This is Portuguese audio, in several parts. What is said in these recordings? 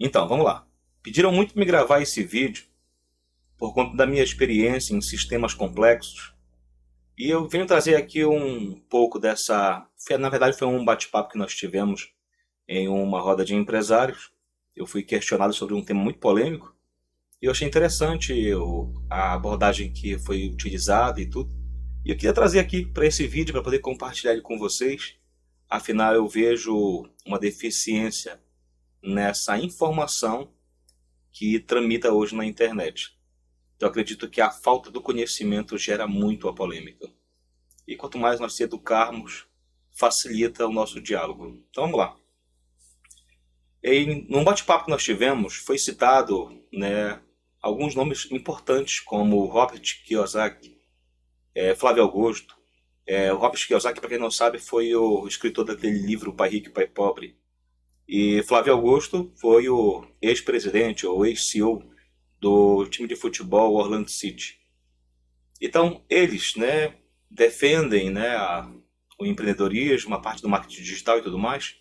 Então, vamos lá. Pediram muito me gravar esse vídeo por conta da minha experiência em sistemas complexos. E eu venho trazer aqui um pouco dessa. Na verdade, foi um bate-papo que nós tivemos em uma roda de empresários. Eu fui questionado sobre um tema muito polêmico e eu achei interessante a abordagem que foi utilizada e tudo. E eu queria trazer aqui para esse vídeo para poder compartilhar ele com vocês. Afinal, eu vejo uma deficiência nessa informação que tramita hoje na internet. Eu acredito que a falta do conhecimento gera muito a polêmica. E quanto mais nós se educarmos, facilita o nosso diálogo. Então vamos lá. Num bate-papo que nós tivemos, foi citado, né, alguns nomes importantes, como Robert Kiyosaki, Flávio Augusto. O Robert Kiyosaki, para quem não sabe, foi o escritor daquele livro Pai Rico e Pai Pobre. E Flávio Augusto foi o ex-presidente ou ex-CEO do time de futebol Orlando City. Então, eles, né, defendem, né, o empreendedorismo, a parte do marketing digital e tudo mais.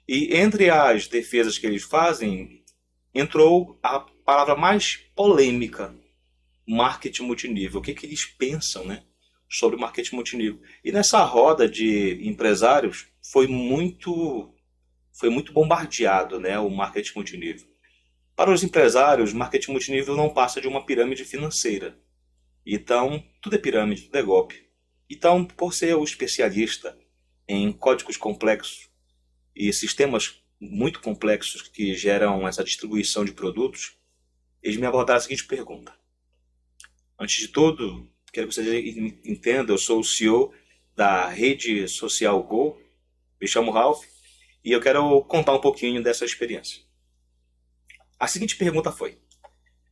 E entre as defesas que eles fazem, entrou a palavra mais polêmica, marketing multinível. O que que eles pensam, né, sobre marketing multinível? E nessa roda de empresários foi muito bombardeado, né, o marketing multinível. Para os empresários, marketing multinível não passa de uma pirâmide financeira. Então, tudo é pirâmide, tudo é golpe. Então, por ser o especialista em códigos complexos e sistemas muito complexos que geram essa distribuição de produtos, eles me abordaram a seguinte pergunta. Antes de tudo, quero que você entenda, eu sou o CEO da rede social Go, me chamo Ralph, e eu quero contar um pouquinho dessa experiência. A seguinte pergunta foi: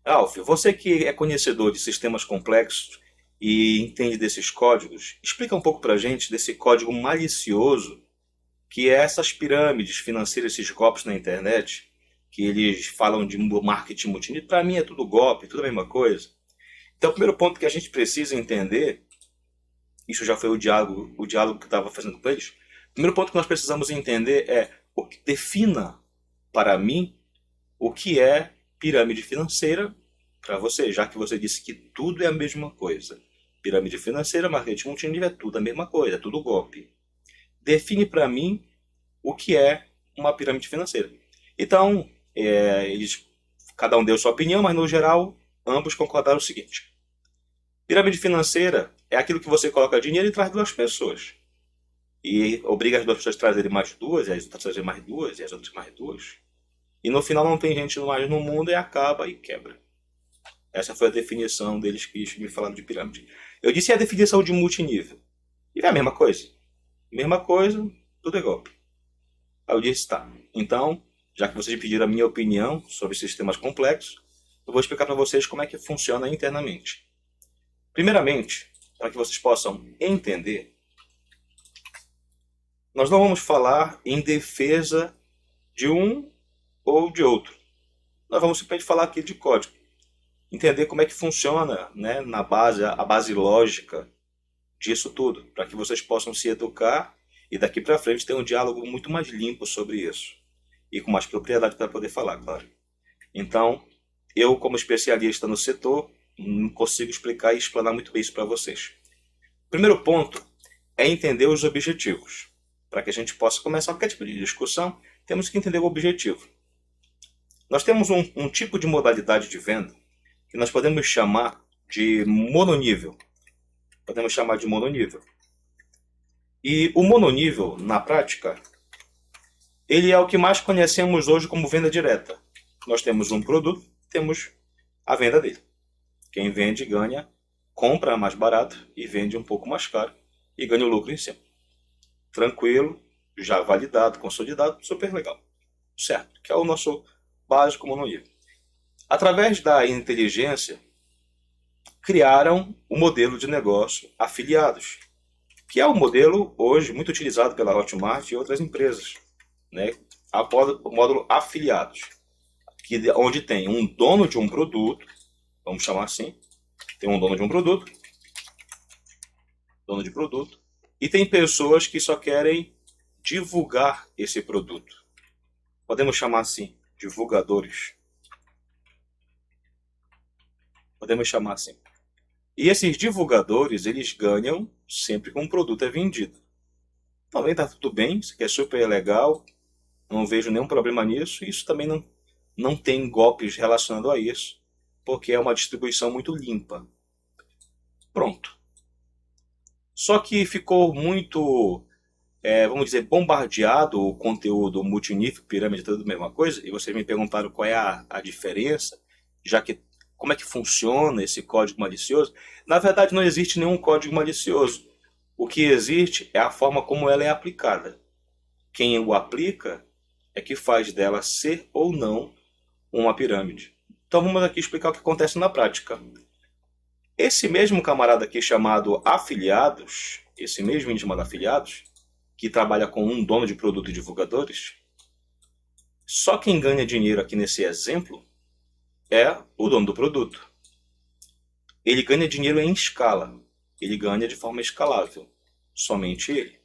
Ralph, você que é conhecedor de sistemas complexos e entende desses códigos, explica um pouco pra gente desse código malicioso que é essas pirâmides financeiras, esses golpes na internet, que eles falam de marketing multinível. Para mim é tudo golpe, tudo a mesma coisa. Então o primeiro ponto que a gente precisa entender, isso já foi o diálogo que eu estava fazendo com eles, o primeiro ponto que nós precisamos entender é o que defina para mim o que é pirâmide financeira para você, já que você disse que tudo é a mesma coisa. Pirâmide financeira, marketing multinível é tudo a mesma coisa, é tudo golpe. Define para mim o que é uma pirâmide financeira. Então, cada um deu sua opinião, mas no geral, ambos concordaram o seguinte: pirâmide financeira é aquilo que você coloca dinheiro e traz duas pessoas. E obriga as duas pessoas a trazerem mais duas, e as outras a trazerem mais duas, e as outras mais duas. E no final não tem gente mais no mundo e acaba e quebra. Essa foi a definição deles que me falaram de pirâmide. Eu disse a definição de multinível. E é a mesma coisa. Mesma coisa, tudo é golpe. Aí eu disse, tá. Então, já que vocês pediram a minha opinião sobre sistemas complexos, eu vou explicar para vocês como é que funciona internamente. Primeiramente, para que vocês possam entender, nós não vamos falar em defesa de um ou de outro. Nós vamos simplesmente falar aqui de código. Entender como é que funciona, né, na base, a base lógica disso tudo, para que vocês possam se educar e daqui para frente ter um diálogo muito mais limpo sobre isso. E com mais propriedade para poder falar, claro. Então, eu como especialista no setor, não consigo explicar e explanar muito bem isso para vocês. Primeiro ponto é entender os objetivos. Para que a gente possa começar qualquer tipo de discussão, temos que entender o objetivo. Nós temos um tipo de modalidade de venda que nós podemos chamar de mononível. Podemos chamar de mononível. E o mononível, na prática, ele é o que mais conhecemos hoje como venda direta. Nós temos um produto, temos a venda dele. Quem vende ganha, compra mais barato e vende um pouco mais caro e ganha o lucro em cima. Tranquilo, já validado, consolidado, super legal. Certo, que é o nosso básico mononível. Através da inteligência, criaram o modelo de negócio afiliados, que é um modelo hoje muito utilizado pela Hotmart e outras empresas, né? O módulo afiliados, onde tem um dono de um produto, vamos chamar assim, tem um dono de um produto, dono de produto, e tem pessoas que só querem divulgar esse produto. Podemos chamar assim, divulgadores. Podemos chamar assim. E esses divulgadores, eles ganham sempre que um produto é vendido. Também está tudo bem, isso aqui é super legal, não vejo nenhum problema nisso. Isso também não tem golpes relacionados a isso, porque é uma distribuição muito limpa. Pronto. Só que ficou muito, vamos dizer, bombardeado o conteúdo multinível, pirâmide, tudo a mesma coisa, e vocês me perguntaram qual é a diferença, já que como é que funciona esse código malicioso. Na verdade, não existe nenhum código malicioso. O que existe é a forma como ela é aplicada. Quem o aplica é que faz dela ser ou não uma pirâmide. Então vamos aqui explicar o que acontece na prática. Esse mesmo camarada aqui chamado afiliados, esse mesmo chamado afiliados, que trabalha com um dono de produto e divulgadores, só quem ganha dinheiro aqui nesse exemplo é o dono do produto. Ele ganha dinheiro em escala. Ele ganha de forma escalável. Somente ele.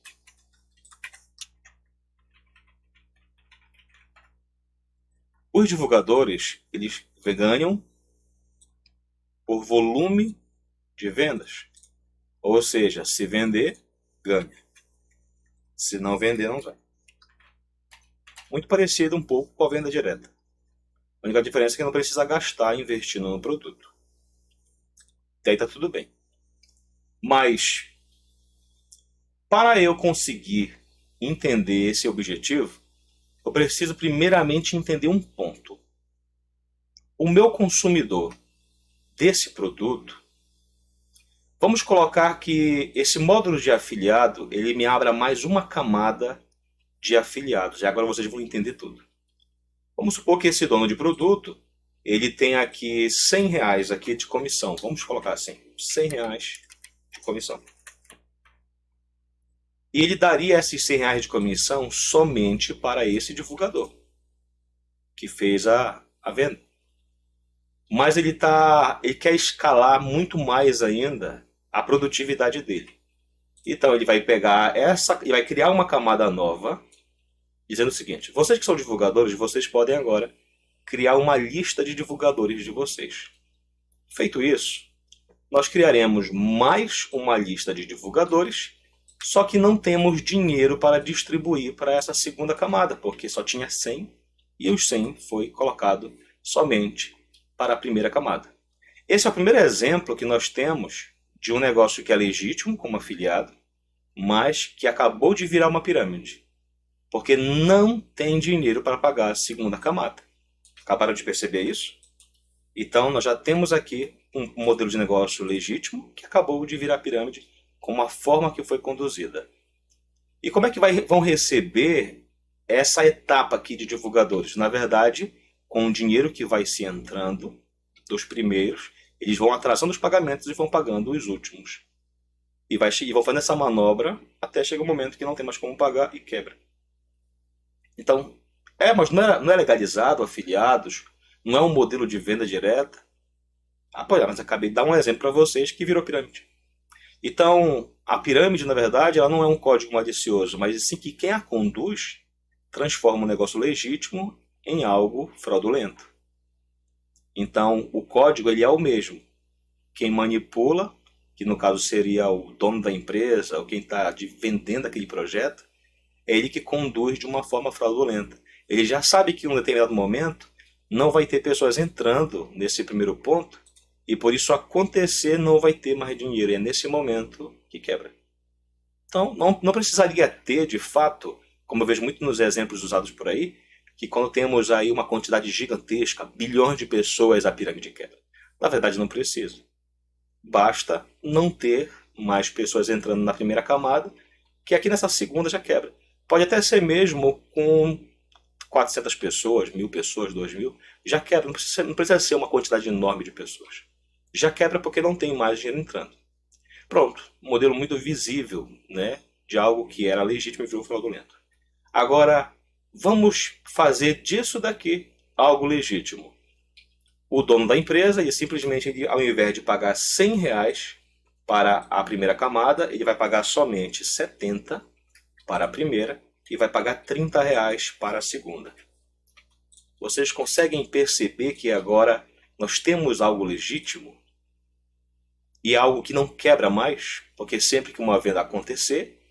Os divulgadores, eles ganham por volume de vendas. Ou seja, se vender, ganha. Se não vender, não ganha. Muito parecido um pouco com a venda direta. A única diferença é que não precisa gastar investindo no produto. Até aí está tudo bem. Mas, para eu conseguir entender esse objetivo, eu preciso primeiramente entender um ponto. O meu consumidor desse produto, vamos colocar que esse módulo de afiliado, ele me abra mais uma camada de afiliados. E agora vocês vão entender tudo. Vamos supor que esse dono de produto, ele tem aqui R$100 aqui de comissão. Vamos colocar assim, R$100 de comissão. E ele daria esses R$100 de comissão somente para esse divulgador, que fez a venda. Mas ele quer escalar muito mais ainda a produtividade dele. Então ele vai pegar e vai criar uma camada nova, dizendo o seguinte: vocês que são divulgadores, vocês podem agora criar uma lista de divulgadores de vocês. Feito isso, nós criaremos mais uma lista de divulgadores, só que não temos dinheiro para distribuir para essa segunda camada, porque só tinha 100 e os 100 foi colocado somente para a primeira camada. Esse é o primeiro exemplo que nós temos de um negócio que é legítimo como afiliado, mas que acabou de virar uma pirâmide, porque não tem dinheiro para pagar a segunda camada. Acabaram de perceber isso? Então nós já temos aqui um modelo de negócio legítimo que acabou de virar pirâmide com a forma que foi conduzida. E como é que vão receber essa etapa aqui de divulgadores? Na verdade, com o dinheiro que vai se entrando dos primeiros, eles vão atrasando os pagamentos e vão pagando os últimos. E vão fazendo essa manobra até chegar um momento que não tem mais como pagar e quebra. Então, mas não é legalizado, afiliados, não é um modelo de venda direta. Mas acabei de dar um exemplo para vocês que virou pirâmide. Então, a pirâmide, na verdade, ela não é um código malicioso, mas sim que quem a conduz transforma um negócio legítimo em algo fraudulento. Então, o código ele é o mesmo. Quem manipula, que no caso seria o dono da empresa, ou quem está vendendo aquele projeto, é ele que conduz de uma forma fraudulenta. Ele já sabe que em um determinado momento não vai ter pessoas entrando nesse primeiro ponto, e por isso acontecer não vai ter mais dinheiro. E é nesse momento que quebra. Então, não precisaria ter, de fato, como eu vejo muito nos exemplos usados por aí, que quando temos aí uma quantidade gigantesca, bilhões de pessoas, a pirâmide quebra. Na verdade, não precisa. Basta não ter mais pessoas entrando na primeira camada, que aqui nessa segunda já quebra. Pode até ser mesmo com 400 pessoas, 1.000 pessoas, 2.000, já quebra. Não precisa ser uma quantidade enorme de pessoas. Já quebra porque não tem mais dinheiro entrando. Pronto, um modelo muito visível, né, de algo que era legítimo e virou fraudulento. Agora, vamos fazer disso daqui algo legítimo. O dono da empresa, ele simplesmente, ao invés de pagar R$100 para a primeira camada, ele vai pagar somente 70 para a primeira e vai pagar R$30 para a segunda. Vocês conseguem perceber que agora nós temos algo legítimo e algo que não quebra mais? Porque sempre que uma venda acontecer,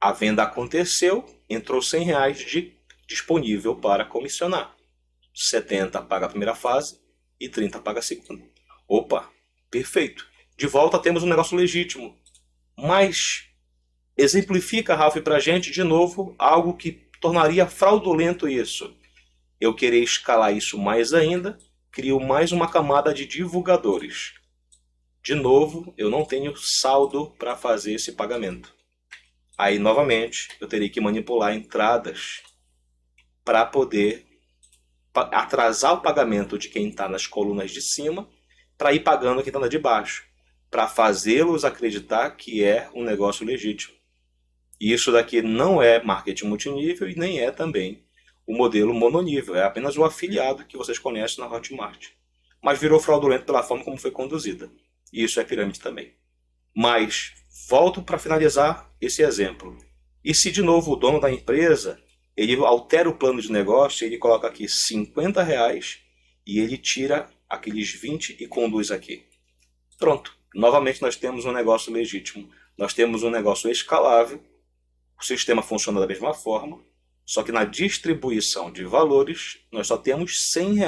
a venda aconteceu, entrou R$ 100 disponível para comissionar. 70 paga a primeira fase e 30 paga a segunda. Opa, perfeito. De volta temos um negócio legítimo. Mas exemplifica, Ralph, para a gente, de novo, algo que tornaria fraudulento isso. Eu querer escalar isso mais ainda, crio mais uma camada de divulgadores. De novo, eu não tenho saldo para fazer esse pagamento. Aí, novamente, eu teria que manipular entradas para poder atrasar o pagamento de quem está nas colunas de cima para ir pagando quem está na de baixo, para fazê-los acreditar que é um negócio legítimo. E isso daqui não é marketing multinível e nem é também o modelo mononível, é apenas o afiliado que vocês conhecem na Hotmart. Mas virou fraudulento pela forma como foi conduzida. E isso é pirâmide também. Mas, volto para finalizar esse exemplo. E se de novo o dono da empresa, ele altera o plano de negócio, ele coloca aqui R$ 50 e ele tira aqueles 20 e conduz aqui. Pronto. Novamente nós temos um negócio legítimo. Nós temos um negócio escalável. O sistema funciona da mesma forma. Só que na distribuição de valores, nós só temos R$ 100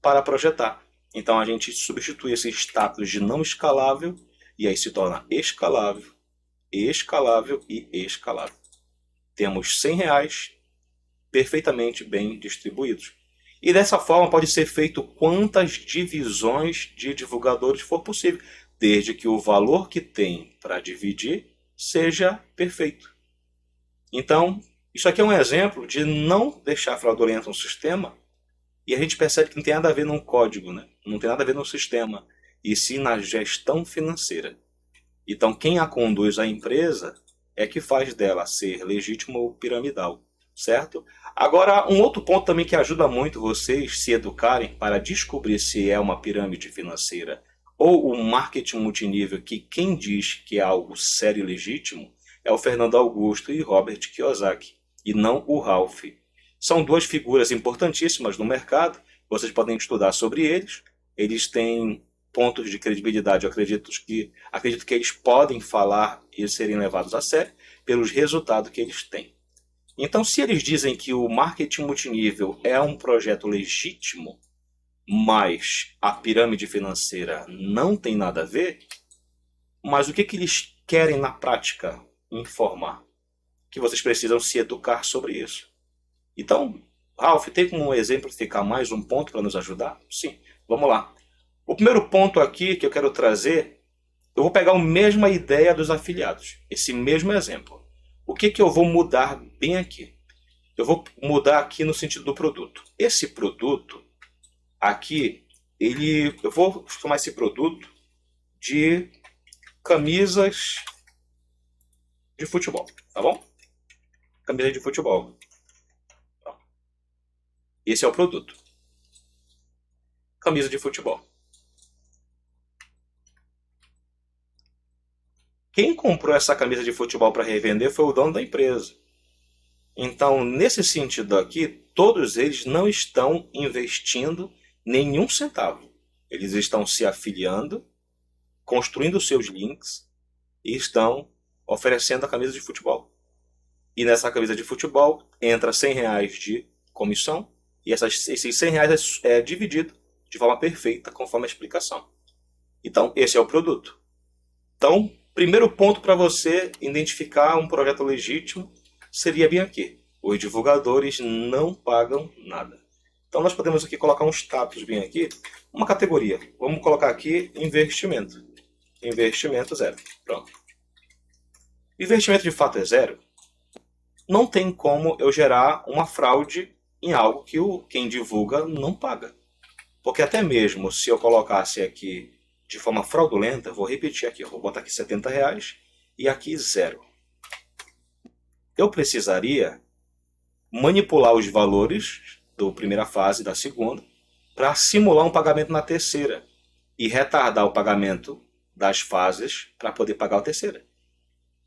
para projetar. Então a gente substitui esse status de não escalável e aí se torna escalável, escalável e escalável. Temos R$ 100 perfeitamente bem distribuídos. E dessa forma pode ser feito quantas divisões de divulgadores for possível, desde que o valor que tem para dividir seja perfeito. Então, isso aqui é um exemplo de não deixar fraudulento um sistema, e a gente percebe que não tem nada a ver no código, né? Não tem nada a ver no sistema, e sim na gestão financeira. Então, quem a conduz à empresa é que faz dela ser legítima ou piramidal, certo? Agora, um outro ponto também que ajuda muito vocês se educarem para descobrir se é uma pirâmide financeira ou um marketing multinível, que quem diz que é algo sério e legítimo é o Fernando Augusto e Robert Kiyosaki, e não o Ralph. São duas figuras importantíssimas no mercado, vocês podem estudar sobre eles, eles têm pontos de credibilidade, eu acredito que eles podem falar e serem levados a sério pelos resultados que eles têm. Então, se eles dizem que o marketing multinível é um projeto legítimo, mas a pirâmide financeira não tem nada a ver, mas o que eles querem na prática informar? Que vocês precisam se educar sobre isso. Então, Ralph, tem como exemplificar mais um ponto para nos ajudar? Sim, vamos lá. O primeiro ponto aqui que eu quero trazer, eu vou pegar a mesma ideia dos afiliados, esse mesmo exemplo. O que eu vou mudar bem aqui? Eu vou mudar aqui no sentido do produto. Esse produto aqui, eu vou chamar esse produto de camisas de futebol, tá bom? Camisa de futebol. Esse é o produto. Camisa de futebol. Quem comprou essa camisa de futebol para revender foi o dono da empresa. Então, nesse sentido aqui, todos eles não estão investindo nenhum centavo. Eles estão se afiliando, construindo seus links e estão oferecendo a camisa de futebol. E nessa camisa de futebol entra R$ 100 de comissão e esses R$ 100 é dividido de forma perfeita conforme a explicação. Então, esse é o produto. Então, primeiro ponto para você identificar um projeto legítimo seria bem aqui. Os divulgadores não pagam nada. Então nós podemos aqui colocar um status bem aqui, uma categoria. Vamos colocar aqui investimento. Investimento zero. Pronto. Investimento de fato é zero. Não tem como eu gerar uma fraude em algo que quem divulga não paga. Porque até mesmo se eu colocasse aqui de forma fraudulenta, vou repetir aqui, eu vou botar aqui R$ 70 e aqui zero. Eu precisaria manipular os valores da primeira fase e da segunda para simular um pagamento na terceira e retardar o pagamento das fases para poder pagar a terceira.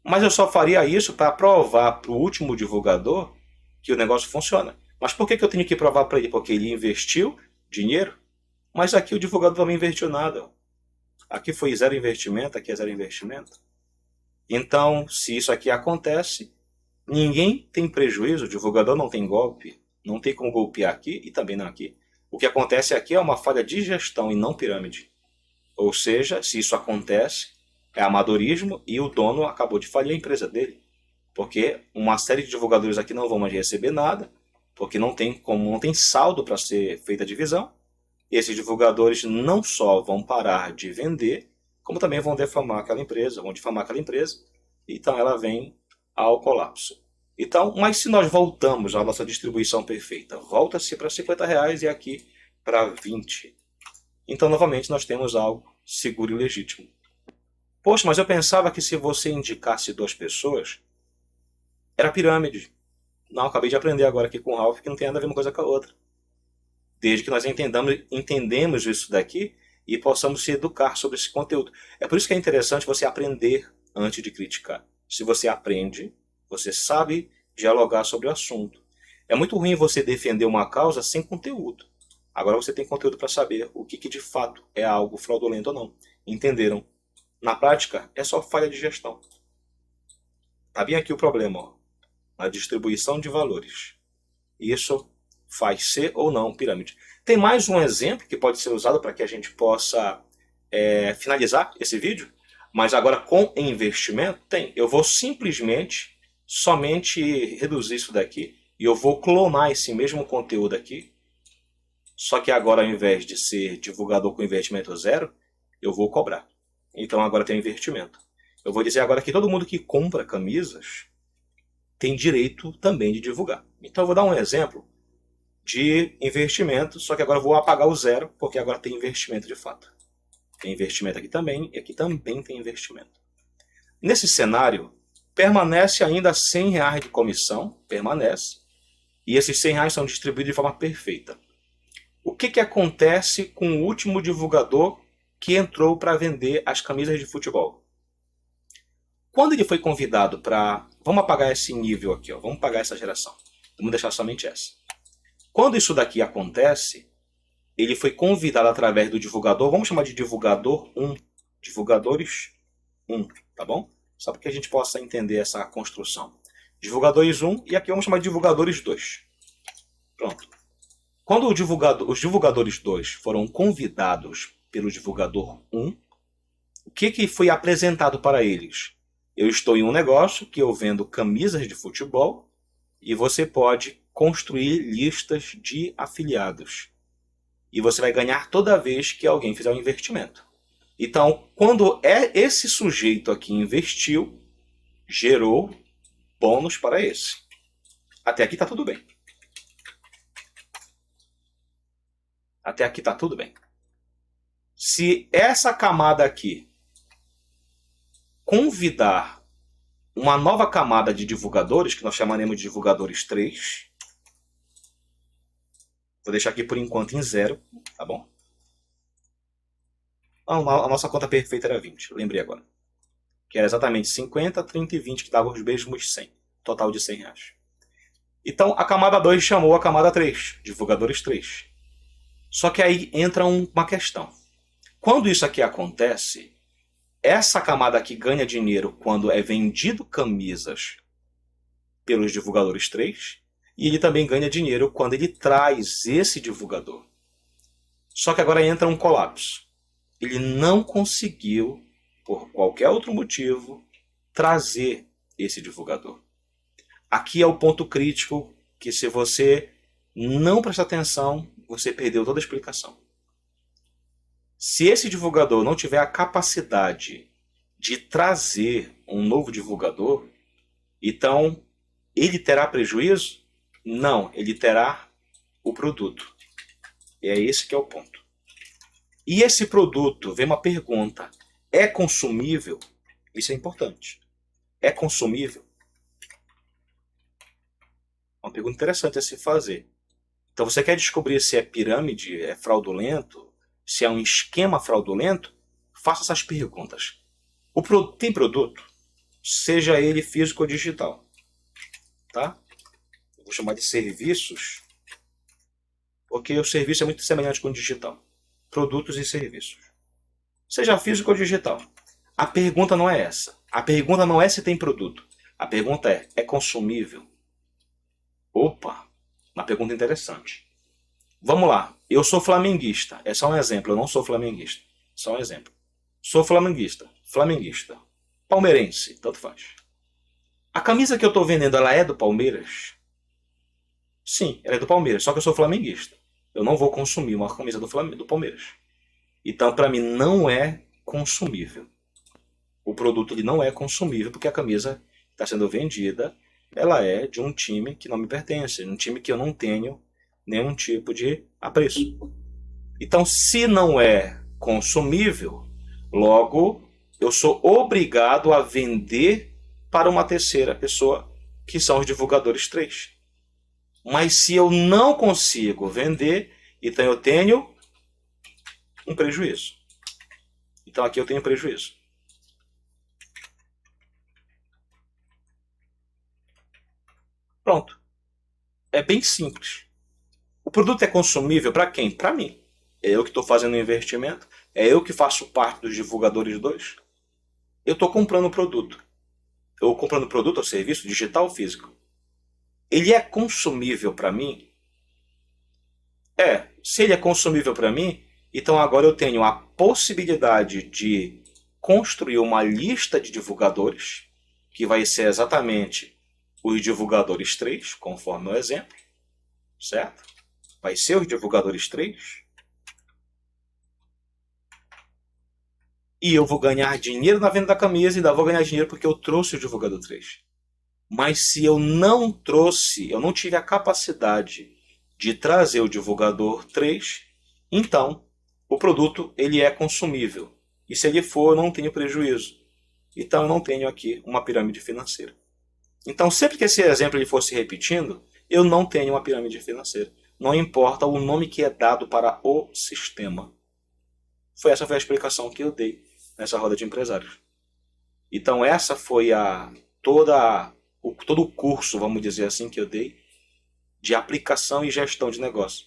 Mas eu só faria isso para provar para o último divulgador que o negócio funciona. Mas por que eu tenho que provar para ele? Porque ele investiu dinheiro, mas aqui o divulgador não investiu nada. Aqui foi zero investimento, aqui é zero investimento. Então, se isso aqui acontece, ninguém tem prejuízo, o divulgador não tem golpe, não tem como golpear aqui e também não aqui. O que acontece aqui é uma falha de gestão e não pirâmide. Ou seja, se isso acontece, é amadorismo e o dono acabou de falir a empresa dele. Porque uma série de divulgadores aqui não vão mais receber nada, porque não tem saldo para ser feita a divisão. Esses divulgadores não só vão parar de vender, como também vão difamar aquela empresa, então ela vem ao colapso. Então, mas se nós voltamos à nossa distribuição perfeita, volta-se para R$50 e aqui para 20. Então, novamente, nós temos algo seguro e legítimo. Poxa, mas eu pensava que se você indicasse 2 pessoas, era pirâmide. Não, acabei de aprender agora aqui com o Ralph que não tem nada a ver uma coisa com a outra. Desde que nós entendemos isso daqui e possamos se educar sobre esse conteúdo. É por isso que é interessante você aprender antes de criticar. Se você aprende, você sabe dialogar sobre o assunto. É muito ruim você defender uma causa sem conteúdo. Agora você tem conteúdo para saber o que de fato é algo fraudulento ou não. Entenderam? Na prática, é só falha de gestão. Tá bem aqui o problema, ó, na distribuição de valores. Isso faz ser ou não pirâmide. Tem mais um exemplo que pode ser usado para que a gente possa finalizar esse vídeo, mas agora com investimento? Tem. Eu vou somente reduzir isso daqui e eu vou clonar esse mesmo conteúdo aqui, só que agora ao invés de ser divulgador com investimento zero, eu vou cobrar. Então agora tem investimento. Eu vou dizer agora que todo mundo que compra camisas tem direito também de divulgar. Então eu vou dar um exemplo de investimento, só que agora eu vou apagar o zero, porque agora tem investimento de fato. Tem investimento aqui também, e aqui também tem investimento. Nesse cenário, permanece ainda R$100 de comissão, permanece, e esses R$100 são distribuídos de forma perfeita. O que acontece com o último divulgador que entrou para vender as camisas de futebol? Quando ele foi convidado para... Vamos apagar esse nível aqui, ó, vamos apagar essa geração. Vamos deixar somente essa. Quando isso daqui acontece, ele foi convidado através do divulgador, vamos chamar de divulgador 1, divulgadores 1, tá bom? Só para que a gente possa entender essa construção. Divulgadores 1 e aqui vamos chamar de divulgadores 2. Pronto. Quando os divulgadores 2 foram convidados pelo divulgador 1, o que foi apresentado para eles? Eu estou em um negócio que eu vendo camisas de futebol e você pode construir listas de afiliados. E você vai ganhar toda vez que alguém fizer um investimento. Então, quando esse sujeito aqui investiu, gerou bônus para esse. Até aqui está tudo bem. Até aqui está tudo bem. Se essa camada aqui convidar uma nova camada de divulgadores, que nós chamaremos de divulgadores 3, vou deixar aqui por enquanto em 0, tá bom? A nossa conta perfeita era 20, lembrei agora. Que era exatamente 50, 30 e 20, que dava os mesmos 100. Total de R$100. Então a camada 2 chamou a camada 3, divulgadores 3. Só que aí entra uma questão. Quando isso aqui acontece, essa camada aqui ganha dinheiro quando é vendido camisas pelos divulgadores 3, e ele também ganha dinheiro quando ele traz esse divulgador. Só que agora entra um colapso. Ele não conseguiu, por qualquer outro motivo, trazer esse divulgador. Aqui é o ponto crítico que, se você não prestar atenção, você perdeu toda a explicação. Se esse divulgador não tiver a capacidade de trazer um novo divulgador, então ele terá prejuízo? Não, ele terá o produto. E é esse que é o ponto. E esse produto, vem uma pergunta, é consumível? Isso é importante. É consumível? Uma pergunta interessante a se fazer. Então você quer descobrir se é pirâmide, é fraudulento, se é um esquema fraudulento? Faça essas perguntas. Tem produto? Seja ele físico ou digital. Tá? Eu vou chamar de serviços porque o serviço é muito semelhante com o digital. Produtos e serviços. Seja físico ou digital. A pergunta não é essa. A pergunta não é se tem produto. A pergunta é consumível? Opa, uma pergunta interessante. Vamos lá. Eu sou flamenguista. É só um exemplo. Eu não sou flamenguista. Só um exemplo. Sou flamenguista. Flamenguista. Palmeirense. Tanto faz. A camisa que eu estou vendendo, ela é do Palmeiras? Sim, ela é do Palmeiras. Só que eu sou flamenguista. Eu não vou consumir uma camisa do Palmeiras. Então, para mim, não é consumível. O produto ele não é consumível porque a camisa está sendo vendida, ela é de um time que não me pertence, um time que eu não tenho nenhum tipo de apreço. Então, se não é consumível, logo eu sou obrigado a vender para uma terceira pessoa, que são os divulgadores 3. Mas se eu não consigo vender, então eu tenho um prejuízo. Então aqui eu tenho prejuízo. Pronto. É bem simples. O produto é consumível para quem? Para mim. É eu que estou fazendo o investimento. É eu que faço parte dos divulgadores 2. Eu estou comprando o produto. Eu comprando o produto ou serviço, digital ou físico. Ele é consumível para mim? É. Se ele é consumível para mim, então agora eu tenho a possibilidade de construir uma lista de divulgadores, que vai ser exatamente os divulgadores 3, conforme o exemplo, certo? Vai ser os divulgadores 3. E eu vou ganhar dinheiro na venda da camisa e ainda vou ganhar dinheiro porque eu trouxe o divulgador 3. Mas se eu não trouxe, eu não tive a capacidade de trazer o divulgador 3, então o produto ele é consumível. E se ele for, eu não tenho prejuízo. Então eu não tenho aqui uma pirâmide financeira. Então sempre que esse exemplo ele for se repetindo, eu não tenho uma pirâmide financeira. Não importa o nome que é dado para o sistema. Essa foi a explicação que eu dei nessa roda de empresários. Então essa foi todo o curso, vamos dizer assim, que eu dei de aplicação e gestão de negócio.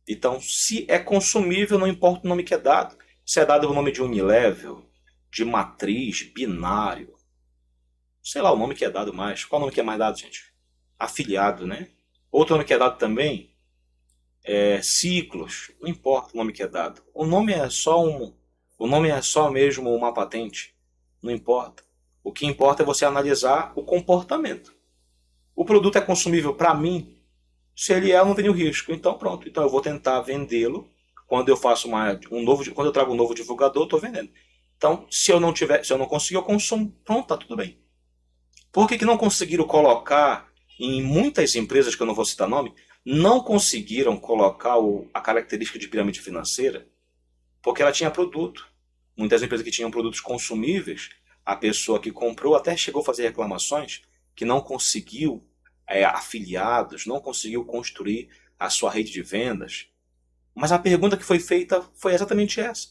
Então, se é consumível, não importa o nome que é dado. Se é dado o nome de unilevel, de matriz, binário, sei lá o nome que é dado mais. Qual o nome que é mais dado, gente? Afiliado, né? Outro nome que é dado também é ciclos. Não importa o nome que é dado. O nome é só mesmo uma patente. Não importa. O que importa é você analisar o comportamento. O produto é consumível para mim? Se ele é, eu não tenho risco. Então pronto. Então eu vou tentar vendê-lo. Quando eu faço quando eu trago um novo divulgador, eu estou vendendo. Então, se eu não conseguir, eu consumo. Pronto, tá tudo bem. Por que não conseguiram colocar em muitas empresas, que eu não vou citar nome, não conseguiram colocar a característica de pirâmide financeira? Porque ela tinha produto. Muitas empresas que tinham produtos consumíveis, a pessoa que comprou até chegou a fazer reclamações que não conseguiu afiliados, não conseguiu construir a sua rede de vendas. Mas a pergunta que foi feita foi exatamente essa.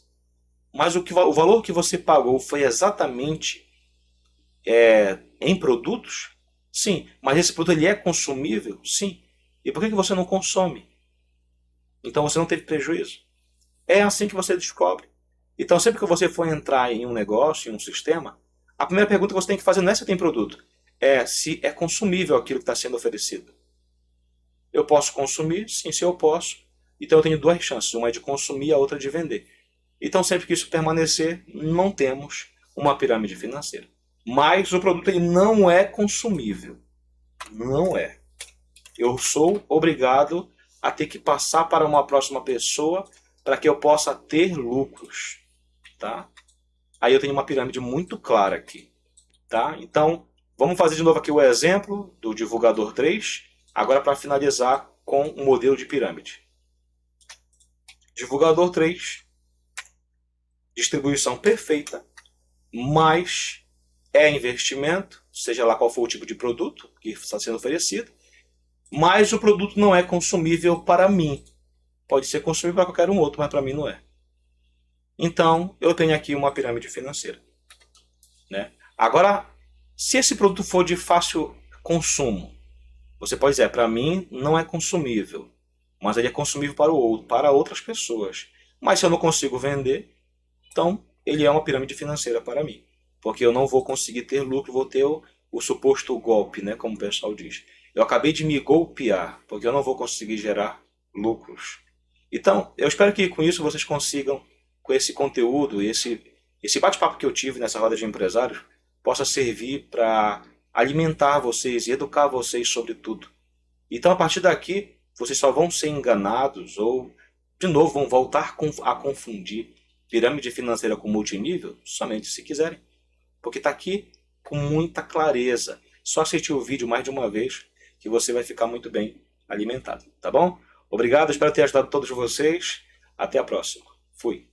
Mas o valor que você pagou foi exatamente em produtos? Sim. Mas esse produto ele é consumível? Sim. E por que você não consome? Então você não teve prejuízo. É assim que você descobre. Então sempre que você for entrar em um negócio, em um sistema, a primeira pergunta que você tem que fazer não é se tem produto, é se é consumível aquilo que está sendo oferecido. Eu posso consumir? Sim, se eu posso. Então eu tenho duas chances, uma é de consumir e a outra de vender. Então sempre que isso permanecer, não temos uma pirâmide financeira. Mas o produto ele não é consumível. Não é. Eu sou obrigado a ter que passar para uma próxima pessoa para que eu possa ter lucros. Tá? Aí eu tenho uma pirâmide muito clara aqui. Tá? Então, vamos fazer de novo aqui o exemplo do divulgador 3, agora para finalizar com o modelo de pirâmide. Divulgador 3, distribuição perfeita, mas investimento, seja lá qual for o tipo de produto que está sendo oferecido, mas o produto não é consumível para mim. Pode ser consumível para qualquer um outro, mas para mim não é. Então, eu tenho aqui uma pirâmide financeira. Né? Agora, se esse produto for de fácil consumo, você pode dizer, para mim não é consumível. mas ele é consumível para o outro, para outras pessoas. Mas se eu não consigo vender, então ele é uma pirâmide financeira para mim, porque eu não vou conseguir ter lucro, vou ter o suposto golpe, né, como o pessoal diz. Eu acabei de me golpear, porque eu não vou conseguir gerar lucros. Então, eu espero que com isso vocês consigam, com esse conteúdo, esse bate-papo que eu tive nessa roda de empresários, possa servir para alimentar vocês e educar vocês sobre tudo. Então, a partir daqui, vocês só vão ser enganados ou, de novo, vão voltar a confundir pirâmide financeira com multinível somente se quiserem. Porque está aqui com muita clareza. Só assistir o vídeo mais de uma vez que você vai ficar muito bem alimentado, tá bom? Obrigado, espero ter ajudado todos vocês. Até a próxima. Fui.